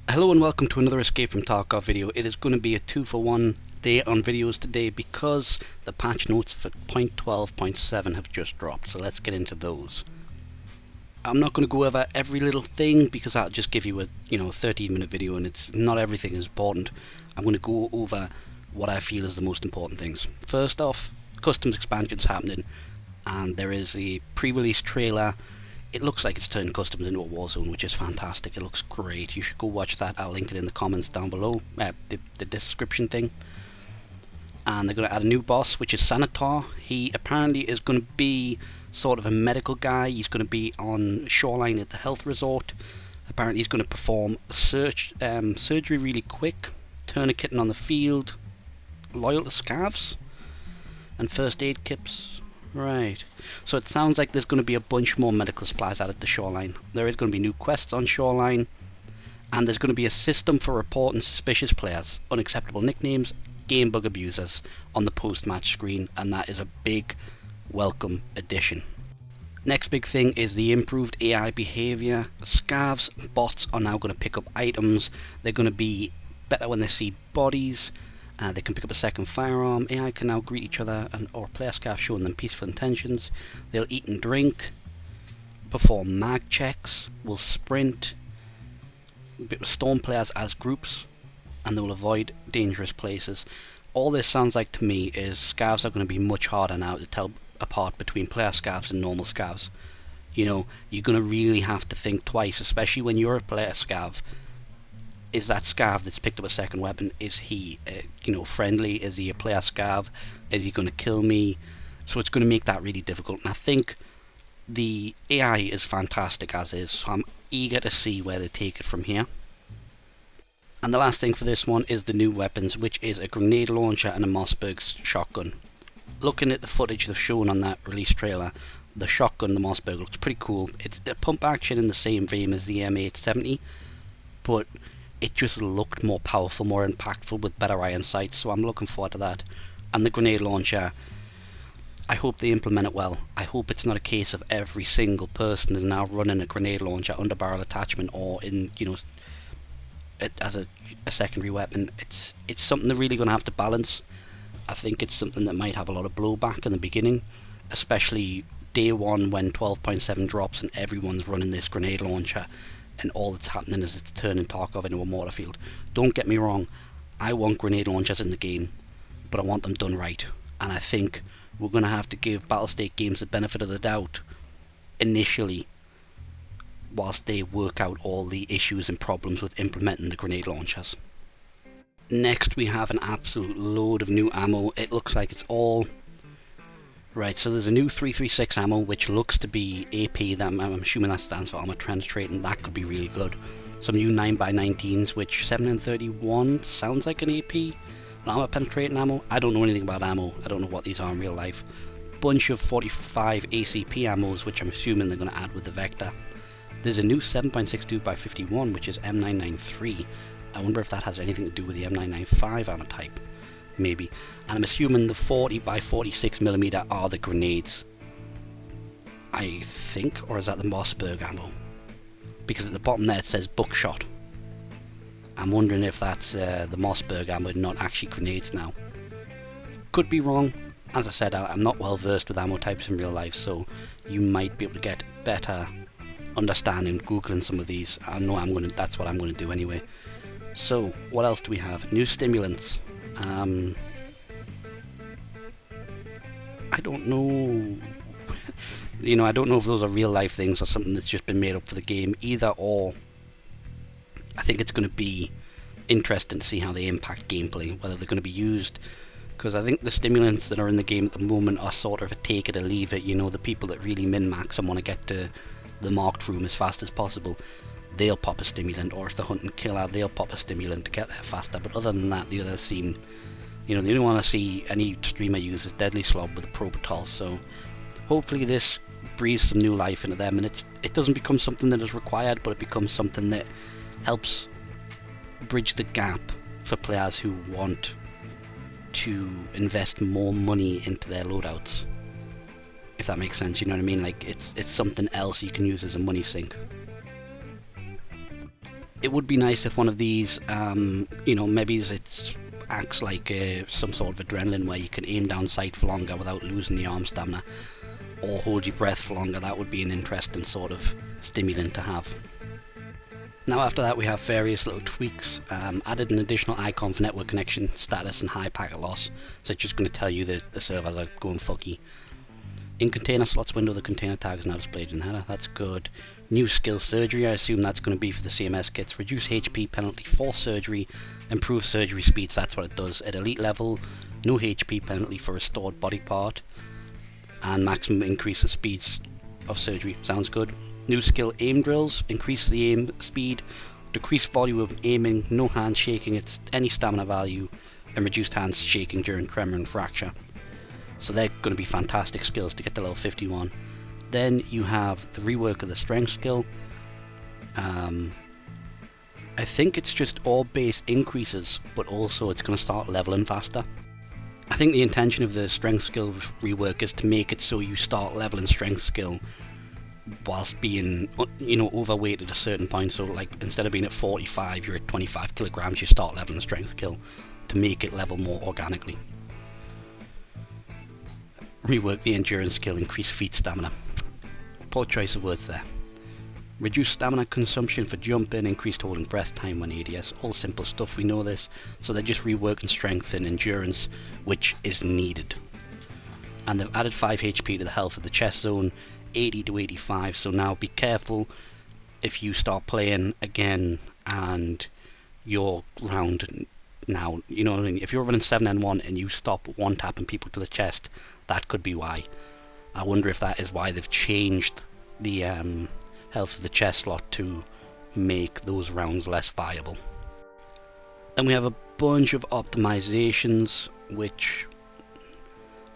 Hello and welcome to another Escape from Tarkov video. It is going to be a 2-for-1 day on videos today because the patch notes for 0.12.7 have just dropped, so let's get into those. I'm not going to go over every little thing because that'll just give you a 13-minute video and it's not everything is important. I'm going to go over what I feel is the most important things. First off, customs expansion's happening and there is a pre-release trailer. It looks like it's turned customs into a war zone, which is fantastic. It looks great. You should go watch that. I'll link it in the comments down below, the description thing. And they're going to add a new boss, which is Sanatar. He apparently is going to be sort of a medical guy. He's going to be on Shoreline at the health resort. Apparently he's going to perform surgery really quick, tourniqueting on the field, loyal to scavs, and first aid kits. Right, so it sounds like there's going to be a bunch more medical supplies added to Shoreline. There is going to be new quests on Shoreline, and there's going to be a system for reporting suspicious players, unacceptable nicknames, game bug abusers on the post-match screen, and that is a big welcome addition. Next big thing is the improved AI behaviour. Scavs, bots are now going to pick up items. They're going to be better when they see bodies. They can pick up a second firearm. AI can now greet each other or play a scarf showing them peaceful intentions. They'll eat and drink, perform mag checks, will sprint, storm players as groups, and they will avoid dangerous places. All this sounds like to me is scavs are going to be much harder now to tell apart between player scavs and normal scavs. You know, you're going to really have to think twice, especially when you're a player scav. Is that scav that's picked up a second weapon, is he friendly? Is he a player scav? Is he going to kill me? So it's going to make that really difficult, and I think the AI is fantastic as is, so I'm eager to see where they take it from here. And the last thing for this one is the new weapons, which is a grenade launcher and a Mossberg shotgun. Looking at the footage they've shown on that release trailer, the shotgun, the Mossberg, looks pretty cool. It's a pump action in the same vein as the M870, but it just looked more powerful, more impactful with better iron sights, so I'm looking forward to that. And the grenade launcher, I hope they implement it well. I hope it's not a case of every single person is now running a grenade launcher under barrel attachment or in, as a secondary weapon. It's something they're really going to have to balance. I think it's something that might have a lot of blowback in the beginning, especially day one when 12.7 drops and everyone's running this grenade launcher. And all that's happening is it's turning Tarkov into a mortar field. Don't get me wrong, I want grenade launchers in the game, but I want them done right. And I think we're going to have to give Battlestate Games the benefit of the doubt initially, whilst they work out all the issues and problems with implementing the grenade launchers. Next we have an absolute load of new ammo. It looks like it's all... Right, so there's a new 336 ammo, which looks to be AP, that I'm assuming that stands for armor penetrating. That could be really good. Some new 9x19s, which 7 and 31 sounds like an AP, an armor penetrating ammo. I don't know anything about ammo. I don't know what these are in real life. Bunch of 45 ACP ammos, which I'm assuming they're going to add with the Vector. There's a new 7.62x51, which is M993. I wonder if that has anything to do with the M995 ammo type. Maybe. And I'm assuming the 40x46mm are the grenades, I think, or is that the Mossberg ammo? Because at the bottom there it says buckshot. I'm wondering if that's the Mossberg ammo, not actually grenades now. Could be wrong. As I said, I'm not well versed with ammo types in real life, so you might be able to get better understanding googling some of these. I know that's what I'm going to do anyway. So, what else do we have? New stimulants. I don't know. I don't know if those are real life things or something that's just been made up for the game. Either or. I think it's going to be interesting to see how they impact gameplay, whether they're going to be used. Because I think the stimulants that are in the game at the moment are sort of a take it or leave it. The people that really min-max and want to get to the marked room as fast as possible, they'll pop a stimulant, or if they're hunting killer, they'll pop a stimulant to get there faster. But other than that, the others seem, the only one I see any streamer use is Deadly Slob with a Propatal, so hopefully this breathes some new life into them, and it doesn't become something that is required, but it becomes something that helps bridge the gap for players who want to invest more money into their loadouts. If that makes sense, you know what I mean? Like, it's something else you can use as a money sink. It would be nice if one of these, you know, maybe it acts like some sort of adrenaline where you can aim down sight for longer without losing the arm stamina, or hold your breath for longer. That would be an interesting sort of stimulant to have. Now after that we have various little tweaks. Added an additional icon for network connection status and high packet loss, so it's just going to tell you that the servers are going fucky. In container slots window, the container tag is now displayed in the header. That's good. New skill surgery, I assume that's going to be for the CMS kits. Reduce HP penalty for surgery, improve surgery speeds, that's what it does. At elite level, no HP penalty for restored body part, and maximum increase of speeds of surgery. Sounds good. New skill aim drills, increase the aim speed, decrease volume of aiming, no hand shaking at any stamina value, and reduced hands shaking during tremor and fracture. So they're going to be fantastic skills to get to level 51. Then you have the rework of the strength skill. I think it's just all base increases, but also it's going to start leveling faster. I think the intention of the strength skill rework is to make it so you start leveling strength skill whilst being, you know, overweight at a certain point. So like instead of being at 45, you're at 25 kilograms, you start leveling the strength skill to make it level more organically. Rework the endurance skill, increase feet stamina. Poor choice of words there. Reduce stamina consumption for jumping, increased holding breath time when ADS. All simple stuff, we know this. So they're just reworking strength and endurance, which is needed. And they've added 5 HP to the health of the chest zone, 80 to 85. So now be careful if you start playing again and you're round now, you know what I mean? If you're running 7N1 and you stop one tapping people to the chest, that could be why. I wonder if that is why they've changed the health of the chest slot to make those rounds less viable. And we have a bunch of optimizations, which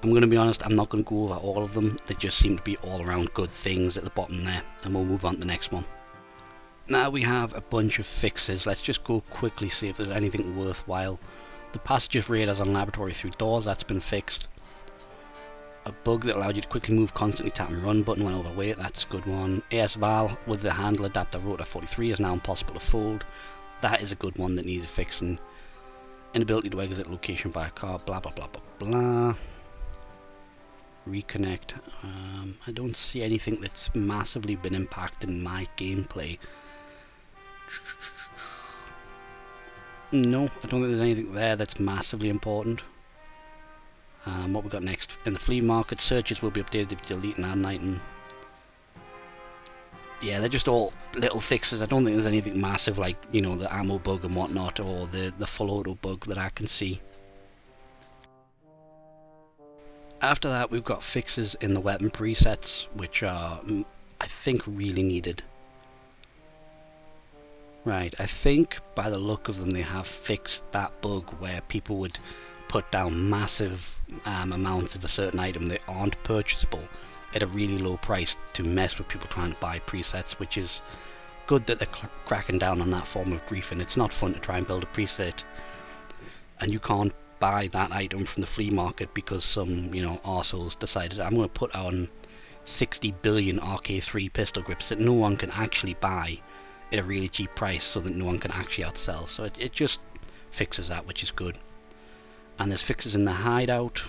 I'm going to be honest, I'm not going to go over all of them. They just seem to be all around good things at the bottom there, and we'll move on to the next one. Now we have a bunch of fixes. Let's just go quickly see if there's anything worthwhile. The passages radars on laboratory through doors, that's been fixed. A bug that allowed you to quickly move, constantly tap and run button when overweight, that's a good one. AS-Val with the handle adapter rotor 43 is now impossible to fold. That is a good one that needed fixing. Inability to exit location via car, blah blah blah blah blah. Reconnect. I don't see anything that's massively been impacting my gameplay. No, I don't think there's anything there that's massively important. What we got next? In the flea market, searches will be updated if you delete an item. Yeah, they're just all little fixes. I don't think there's anything massive like, you know, the ammo bug and whatnot, or the full auto bug that I can see. After that, we've got fixes in the weapon presets, which are, I think, really needed. Right, I think by the look of them they have fixed that bug where people would put down massive amounts of a certain item that aren't purchasable at a really low price to mess with people trying to buy presets, which is good that they're cracking down on that form of grief. And it's not fun to try and build a preset and you can't buy that item from the flea market because some, you know, arseholes decided I'm going to put on 60 billion RK3 pistol grips that no one can actually buy at a really cheap price, so that no one can actually outsell. So it just fixes that, which is good. And there's fixes in the hideout.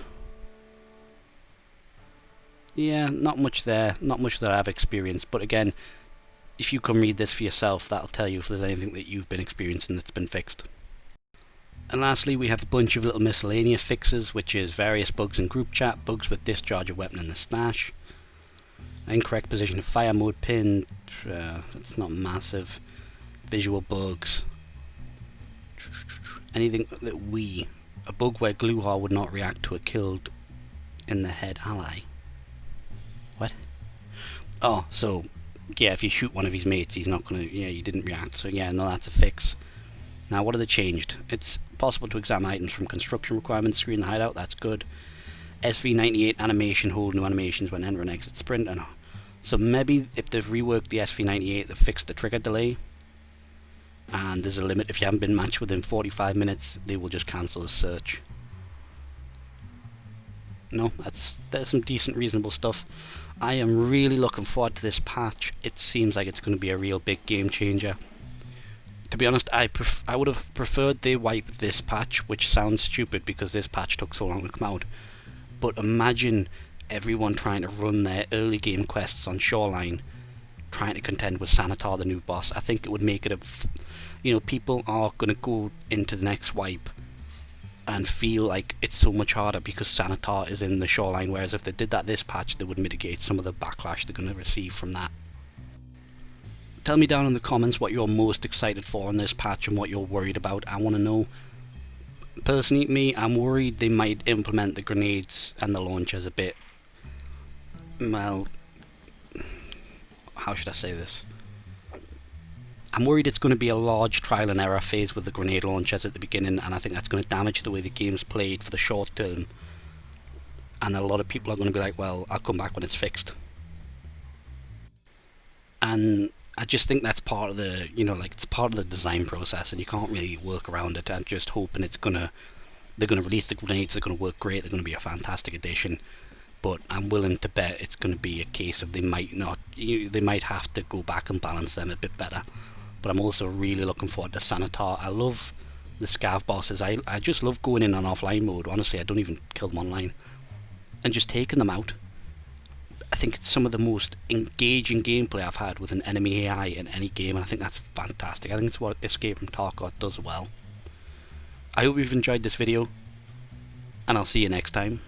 Yeah, not much there, not much that I've experienced, but again, if you can read this for yourself, that'll tell you if there's anything that you've been experiencing that's been fixed. And lastly, we have a bunch of little miscellaneous fixes, which is various bugs in group chat, bugs with discharge of weapon in the stash, incorrect position of fire mode pin, that's not massive, visual bugs, anything that a bug where Gluhar would not react to a killed in the head ally. What? Oh, so yeah, if you shoot one of his mates, he's not gonna, yeah, you didn't react, so yeah, no, that's a fix. Now, what have they changed? It's possible to examine items from construction requirements screen in the hideout, that's good. SV98 animation, hold new animations when enter and exit sprint. And so maybe if they've reworked the SV98, they've fixed the trigger delay. And there's a limit, if you haven't been matched within 45 minutes, they will just cancel the search. No, there's some decent, reasonable stuff. I am really looking forward to this patch. It seems like it's going to be a real big game changer. To be honest, I would have preferred they wipe this patch, which sounds stupid because this patch took so long to come out. But imagine everyone trying to run their early game quests on Shoreline, trying to contend with Sanitar, the new boss. I think it would make it people are going to go into the next wipe and feel like it's so much harder because Sanitar is in the Shoreline, whereas if they did that this patch, they would mitigate some of the backlash they're going to receive from that. Tell me down in the comments what you're most excited for in this patch and what you're worried about. I want to know. Personally, me, I'm worried they might implement the grenades and the launchers a bit, well, how should I say this? I'm worried it's going to be a large trial and error phase with the grenade launchers at the beginning, and I think that's going to damage the way the game's played for the short term. And a lot of people are going to be like, well, I'll come back when it's fixed. And I just think that's part of the, it's part of the design process, and you can't really work around it. I'm just hoping they're gonna release the grenades, they're gonna work great, they're gonna be a fantastic addition. But I'm willing to bet it's gonna be a case of they might have to go back and balance them a bit better. But I'm also really looking forward to Sanitar. I love the Scav bosses. I just love going in on offline mode. Honestly, I don't even kill them online, and just taking them out. I think it's some of the most engaging gameplay I've had with an enemy AI in any game, and I think that's fantastic. I think it's what Escape from Tarkov does well. I hope you've enjoyed this video, and I'll see you next time.